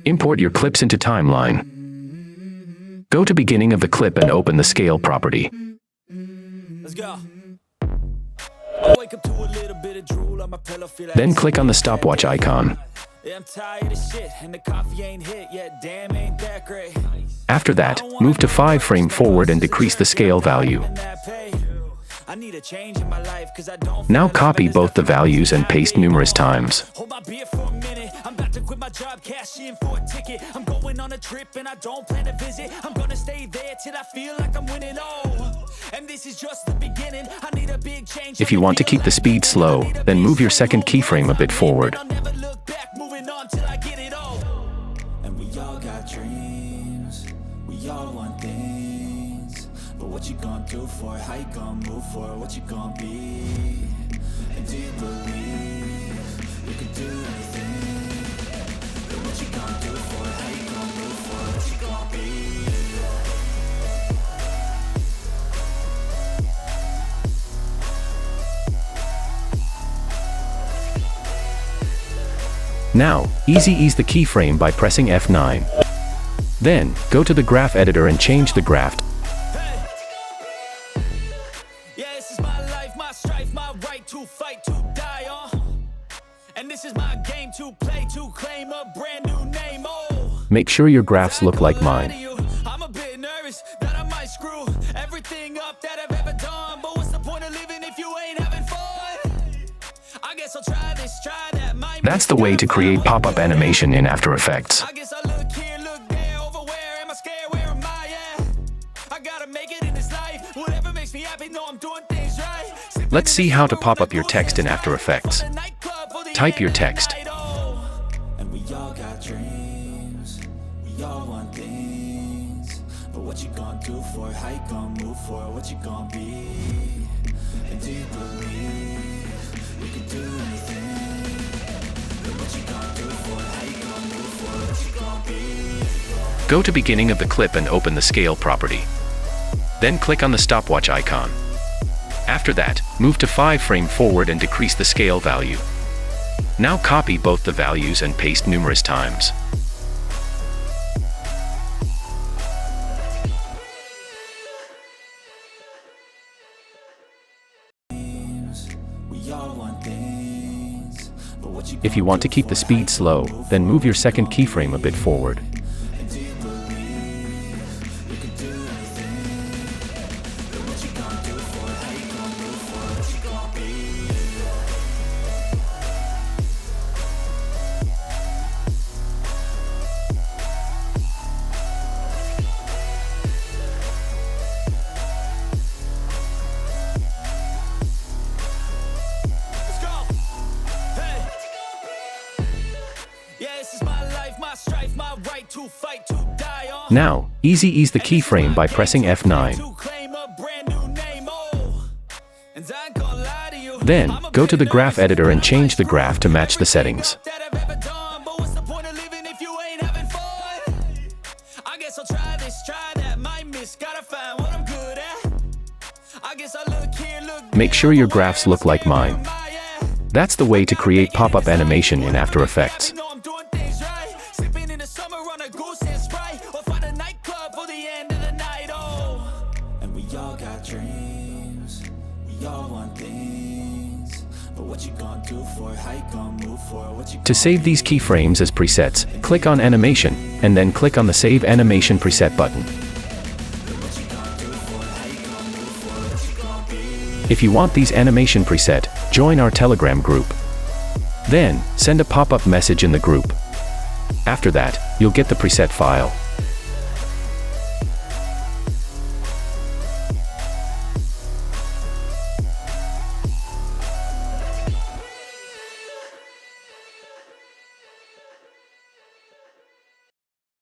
Import your clips into timeline. Go to beginning of the clip and open the scale property. Let's go. I wake up to a little bit of drool on my pillow, feel like Then click on the stopwatch icon. I'm tired of shit and the coffee ain't hit yet. Damn, ain't that great. After that, move to 5 frame forward and decrease the scale value. I need a change in my life 'cause I don't Now copy both the values and paste numerous times. hold my beer for a minute. I'm about to quit my job, cash in for a ticket. I'm going on a trip and I don't plan to visit. I'm gonna stay there till I feel like I'm winning. Oh, and this is just the beginning. I need a big change. If you want to keep the speed slow, then move your second keyframe a bit forward. I'll never look back, moving on till I get it all. And we all got dreams, we all want things, but what you gonna do for it? How you gonna move for it? What you gonna be? And do you believe you can do anything? But what you gonna do for it? How you gonna move for it? What you gonna be? Now, ease the keyframe by pressing F9. Then, go to the graph editor and change the graph. Yeah, this is my life, my strife, my right to fight, to die on. And this is my game to play, to claim a brand new name. Oh, Make sure your graphs look like mine. I'm a bit nervous that I might screw everything up that I've ever done. But what's the point of living if you ain't having fun? I guess I'll try this, try that. That's the way to create pop-up animation in After Effects. I guess I look here, look there, over where am I scared, where am I at? I gotta make it in this life, whatever makes me happy, know I'm doing things right. Let's see how to pop up your text in After Effects. Type your text. And we all got dreams, we all want things, but what you gonna do for it? How you gonna move for it? What you gonna be? And do you believe you can do anything? Go to beginning of the clip and open the scale property. Then click on the stopwatch icon. After that, move to 5 frame forward and decrease the scale value. Now copy both the values and paste numerous times. If you want to keep the speed slow, then move your second keyframe a bit forward. Now, ease the keyframe by pressing F9. Then, go to the graph editor and change the graph to match the settings. Make sure your graphs look like mine. That's the way to create pop-up animation in After Effects. To save these keyframes as presets, click on Animation, and then click on the Save Animation Preset button. If you want these animation preset, join our Telegram group. Then, send a pop-up message in the group. After that, you'll get the preset file.